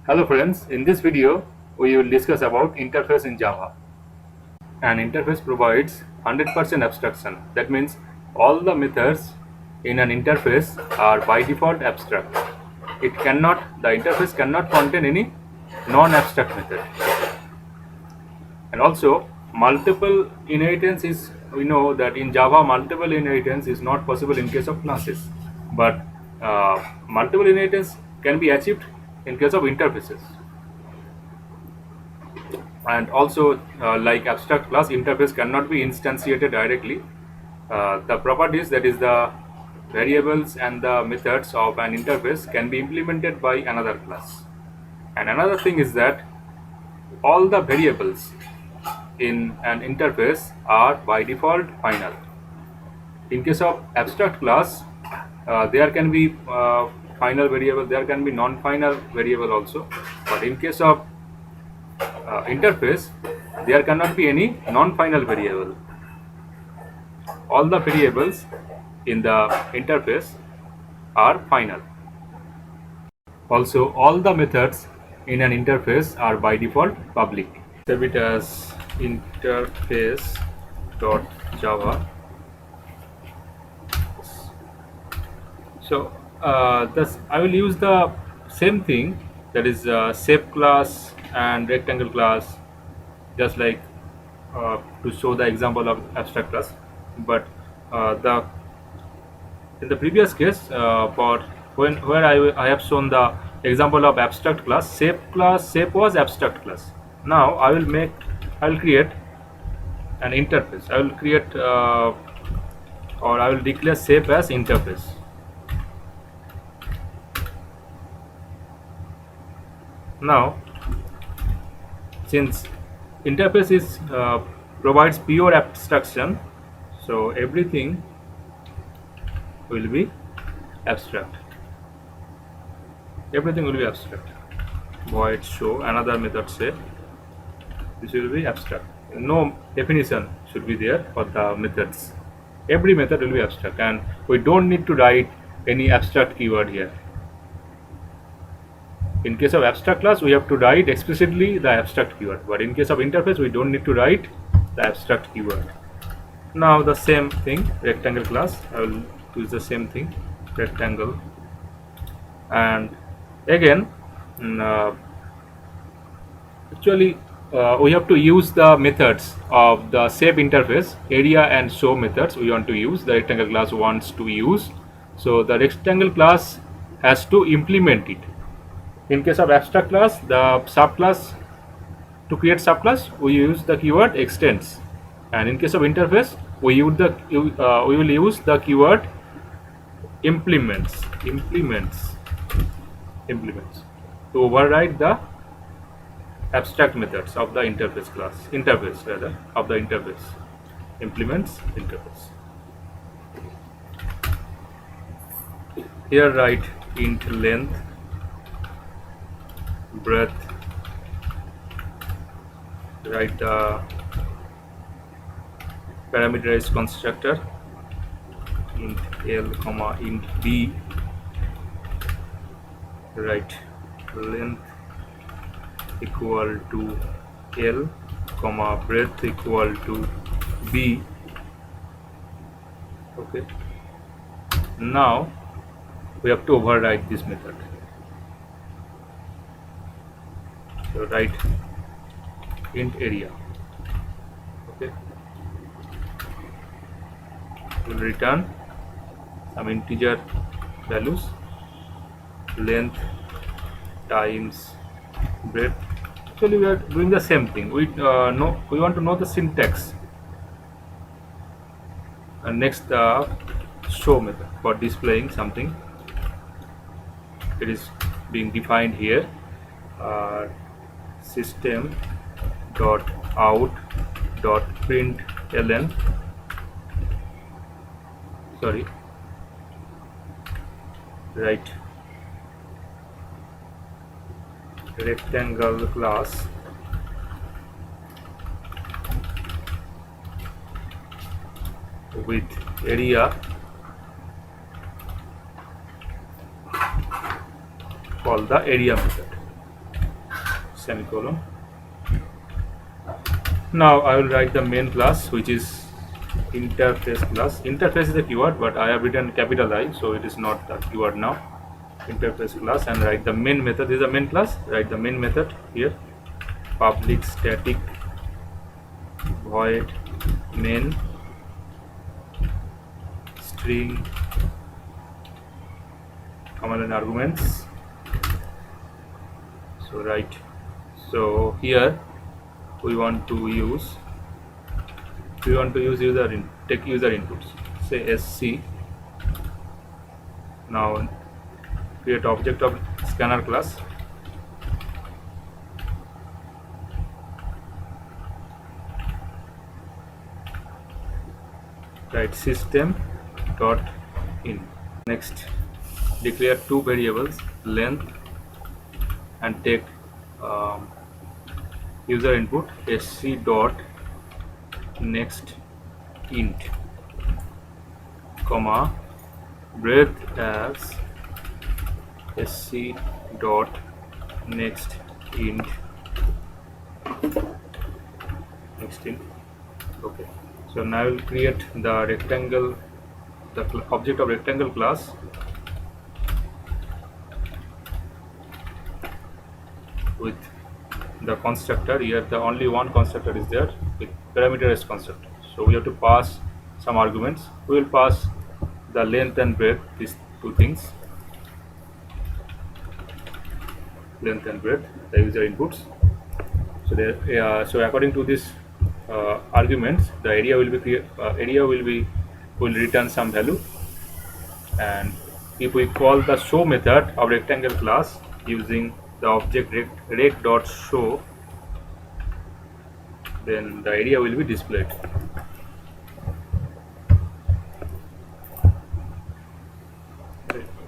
Hello friends, in this video we will discuss about interface in Java. An interface provides 100% abstraction. That means all the methods in an interface are by default abstract. The interface cannot contain any non-abstract method. And also multiple inheritance is, we know that in Java multiple inheritance is not possible in case of classes, but multiple inheritance can be achieved in case of interfaces. And also like abstract class, interface cannot be instantiated directly. The properties, that is the variables and the methods of an interface, can be implemented by another class. And another thing is that all the variables in an interface are by default final. In case of abstract class, there can be final variable, there can be non-final variable also, but in case of interface, there cannot be any non-final variable. All the variables in the interface are final. Also, all the methods in an interface are by default public. Save it as interface.java. So thus I will use the same thing, that is shape class and rectangle class, just like to show the example of abstract class. But the in the previous case, for where I have shown the example of abstract class, shape was abstract class. Now I will create an interface. I will create or I will declare shape as interface. Now, since interface is provides pure abstraction, so everything will be abstract. Everything will be abstract. Void show, another method say this will be abstract. No definition should be there for the methods. Every method will be abstract, and we don't need to write any abstract keyword here. In case of abstract class, we have to write explicitly the abstract keyword, but in case of interface, we don't need to write the abstract keyword. Now the same thing, rectangle class, I will use the same thing, rectangle, and again actually we have to use the methods of the shape interface, area and show methods we want to use, the rectangle class wants to use. So the rectangle class has to implement it. In case of abstract class, the subclass, to create subclass we use the keyword extends, and in case of interface we will use the keyword implements to override the abstract methods of the interface implements interface. Here write int length, breadth, write the parameterized constructor int l comma int b, write length equal to l comma breadth equal to b. Okay, now we have to override this method. So write int area. Okay, will return some integer values, length times breadth. Actually we are doing the same thing. We want to know the syntax. And next the show method for displaying something. It is being defined here. System dot out dot println, sorry, right, rectangle class with area call the area method. semicolon. Now I will write the main class, which is interface class. Interface is a keyword, but I have written capital I, so it is not the keyword now. Interface class, and write the main method. This is the main class. Write the main method here. Public static void main string command and arguments. So right. So here we want to use take user inputs. Say sc. Now create object of scanner class. Write system dot in. Next, declare two variables, length and take user input sc dot next int, comma breadth as sc dot next int. Okay. So now I will create the rectangle, the object of rectangle class with the constructor. Here the only one constructor is there with parameterized constructor. So we have to pass some arguments. We will pass the length and breadth, these two things, length and breadth, the user inputs. So there, so according to this arguments, the area will return some value. And if we call the show method of rectangle class using the object rect.show, then the area will be displayed.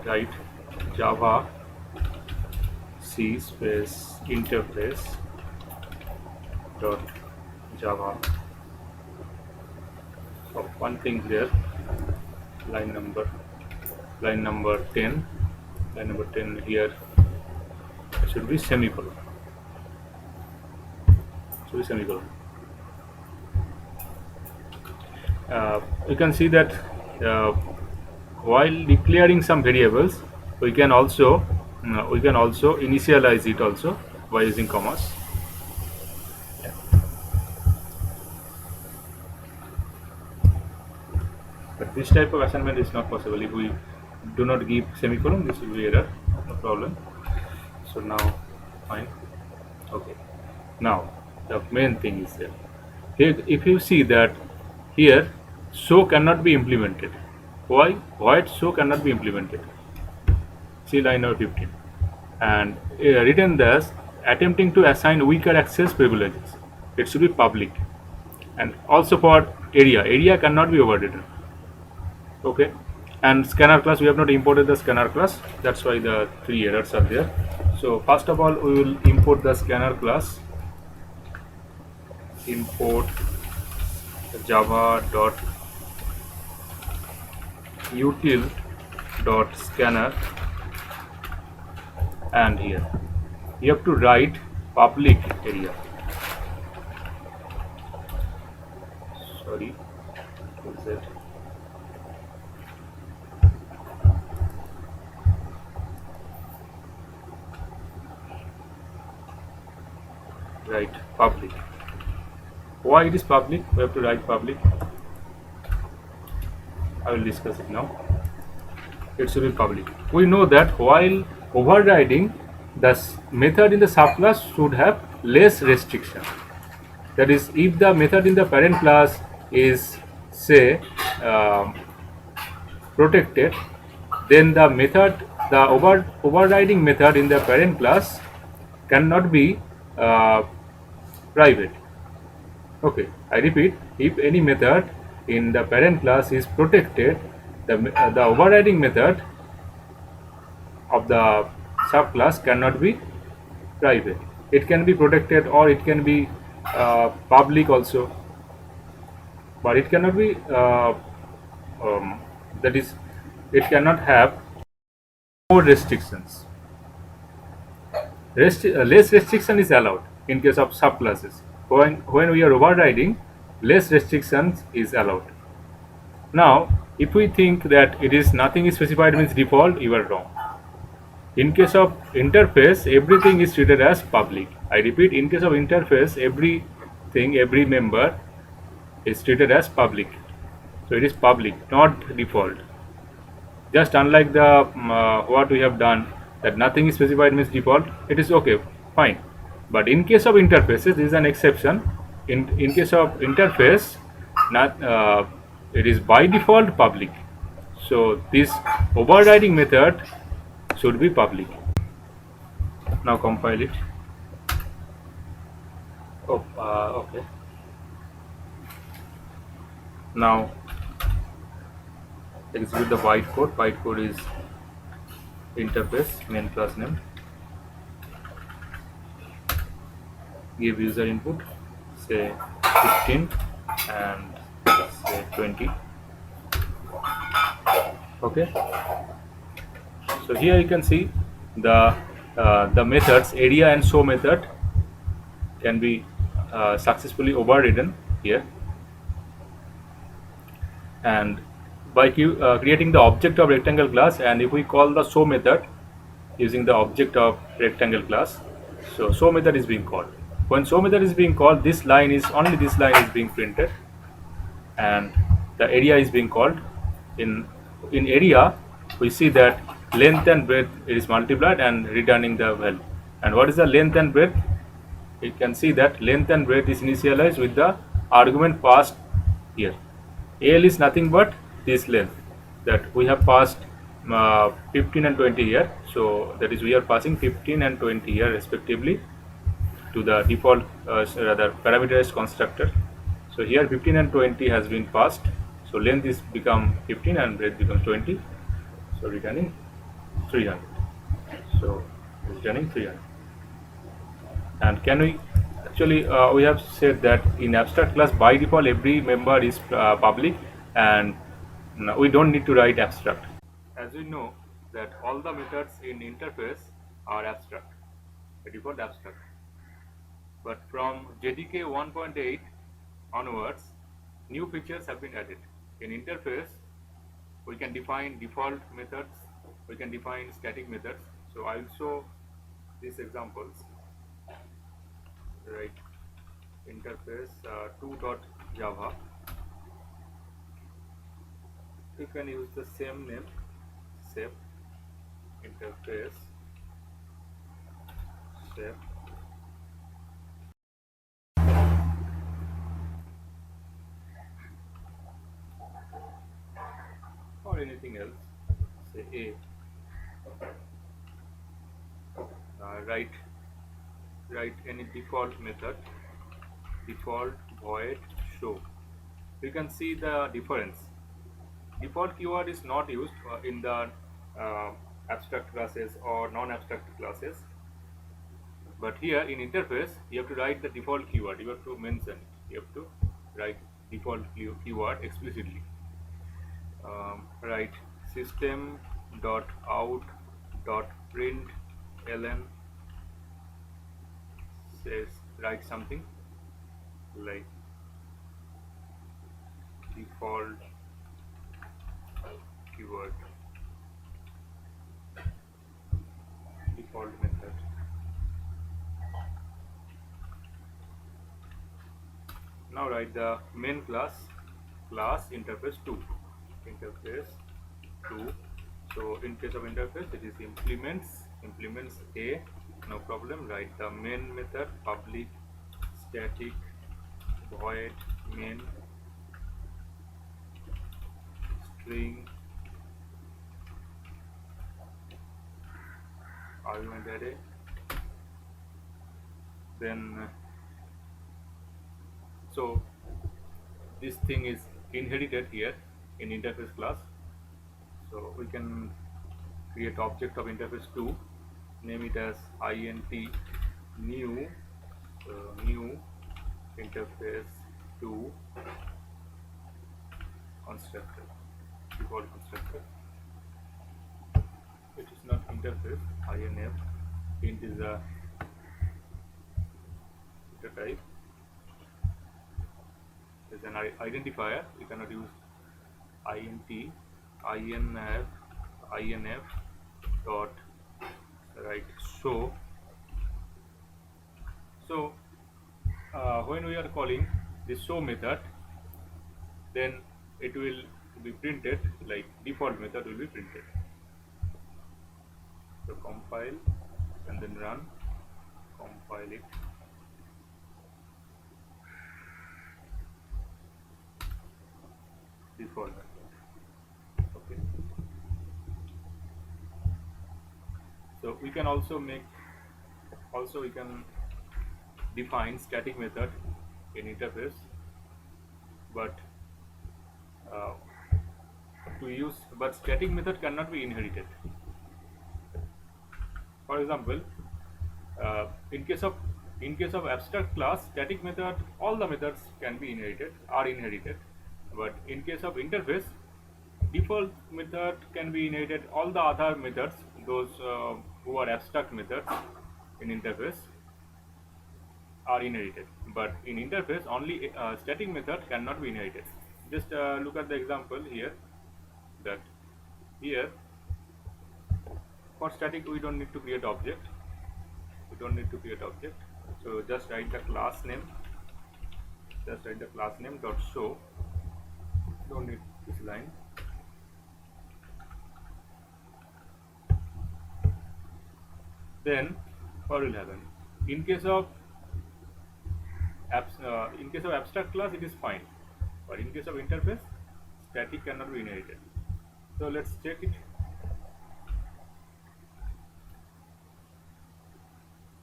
Write Java C space interface dot Java. So one thing here, line number 10 here should be semicolon. You can see that while declaring some variables, we can also initialize it also by using commas. But this type of assignment is not possible. If we do not give semicolon, this will be error, no problem. So now fine. Okay, now the main thing is there. Here if you see that here show cannot be implemented. Why? Void show cannot be implemented. See line number 15, and written thus, attempting to assign weaker access privileges. It should be public. And also for area cannot be overridden. Okay, and scanner class, we have not imported the scanner class, that's why the three errors are there. So first of all, we will import the scanner class. Import java dot util dot scanner, and here you have to write public area. Sorry, what's that? Write public. Why it is public? We have to write public. I will discuss it now. It should be public. We know that while overriding, the method in the subclass should have less restriction. That is, if the method in the parent class is say protected, then the overriding method in the parent class cannot be private. Okay, I repeat, if any method in the parent class is protected, the overriding method of the subclass cannot be private. It can be protected or it can be public also, but it cannot be that is, it cannot have more restrictions. Less restriction is allowed in case of subclasses. When we are overriding, less restrictions is allowed. Now, if we think that it is nothing is specified means default, you are wrong. In case of interface, everything is treated as public. I repeat, in case of interface, everything, every member is treated as public. So it is public, not default. Just unlike the what we have done, that nothing is specified means default, it is okay, fine. But in case of interfaces, this is an exception. In case of interface, not it is by default public. So this overriding method should be public. Now compile it. Oh, okay. Now execute the bytecode. Bytecode is interface main class name. Give user input, say 15 and say 20. Okay. So here you can see the methods area and show method can be successfully overridden here, and by creating the object of rectangle class, and if we call the show method using the object of rectangle class, so show method is being called. When show method is being called, this line is being printed, and the area is being called. In area, we see that length and breadth is multiplied and returning the value. And what is the length and breadth? You can see that length and breadth is initialized with the argument passed here. L is nothing but this length that we have passed 15 and 20 here. So that is, we are passing 15 and 20 here respectively to the default rather parameterized constructor. So here 15 and 20 has been passed. So length is become 15 and breadth becomes 20. So returning 300. So returning 300. And can we actually we have said that in abstract class by default every member is public, and we don't need to write abstract. As we know that all the methods in interface are abstract, by default abstract. But from JDK 1.8 onwards, new features have been added. In interface, we can define default methods, we can define static methods. So I'll show these examples. Right, interface 2.java. You can use the same name, shape, interface, shape, or anything else. Say A. Write any default method, default void show. You can see the difference. Default keyword is not used in the abstract classes or non-abstract classes, but here in interface you have to write the default keyword. You have to mention, you have to write default keyword explicitly. Write system dot out dot print ln, says write something like default keyword, default method. Now write the main class interface 2, interface 2. So in case of interface it is implements A, no problem. Write the main method public static void main string argument array. Then so this thing is inherited here in interface class. So we can create object of interface 2, name it as int new, new interface 2 constructor, default constructor. It is not interface, inf, int is a identifier, you cannot use int inf dot right show. So when we are calling the show method, then it will be printed like default method will be printed. So compile and then run, compile it. Default method. Okay. So we can also we can define static method in interface, but uh, static method cannot be inherited. For example, in case of abstract class, static method, all the methods can be inherited, but in case of interface, default method can be inherited. All the other methods, those who are abstract methods in interface, are inherited, but in interface only static method cannot be inherited. Just look at the example here, that here for static we don't need to create object, so just write the class name, dot show, don't need this line. Then what will happen in case of abstract class, it is fine, but in case of interface, static cannot be inherited. So let's check it.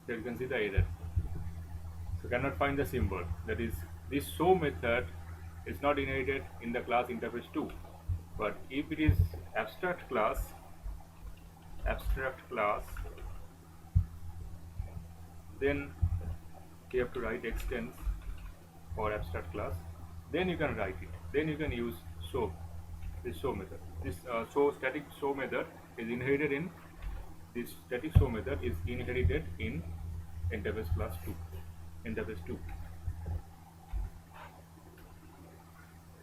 There you can see the error. So cannot find the symbol. That is, this show method is not inherited in the class interface 2. But if it is abstract class, then you have to write extends for abstract class. Then you can write it. Then you can use show. This show method. This static show method is inherited in interface class 2. Interface 2.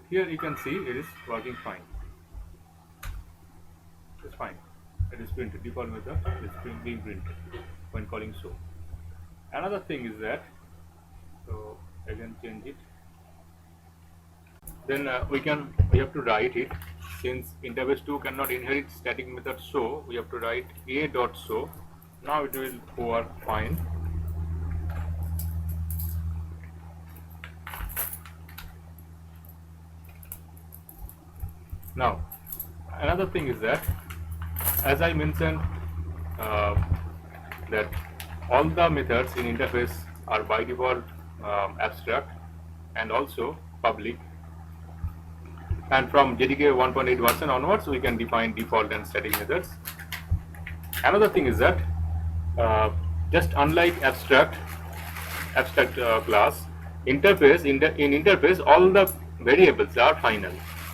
Here you can see it is working fine. It's fine. It is printed. Default method is being printed when calling show. Another thing is that, so again change it. Then we have to write it. Since interface 2 cannot inherit static method show, we have to write a dot show. Now it will work fine. Now another thing is that, as I mentioned, that all the methods in interface are by default abstract and also public, and from JDK 1.8 version onwards we can define default and static methods. Another thing is that just unlike abstract class, interface in interface all the variables are final.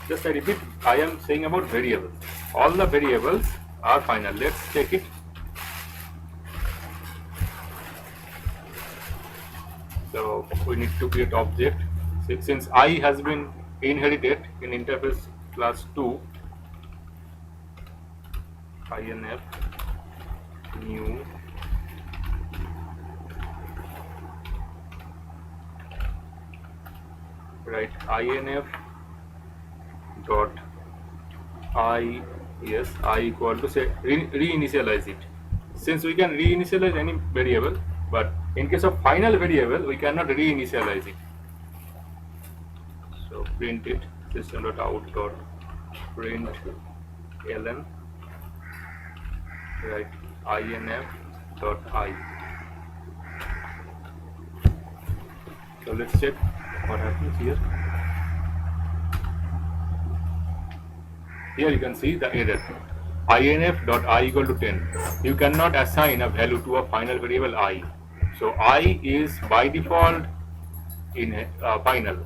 Just I repeat, I am saying about variables. All the variables are final. Let's check it. So we need to create object. Since I has been inherited in interface class 2, inf new inf dot I equal to, say, reinitialize it. Since we can reinitialize any variable, but in case of final variable we cannot reinitialize it. So print it, system.out.println inf dot I. So let's check what happens here. Here you can see the error, inf.I equal to 10. You cannot assign a value to a final variable I. So I is by default in final.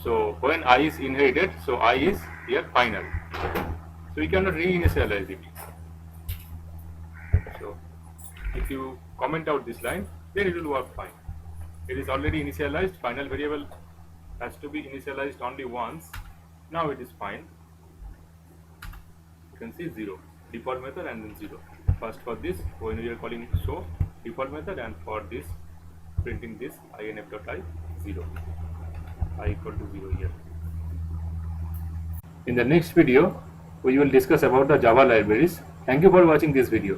So when I is inherited, so I is here final. So we cannot reinitialize it. So if you comment out this line, then it will work fine. It is already initialized, final variable has to be initialized only once. Now it is fine. You can see 0 default method and then 0. First for this, when we are calling show default method, and for this printing this inf.I 0, I equal to 0 here. In the next video, we will discuss about the Java libraries. Thank you for watching this video.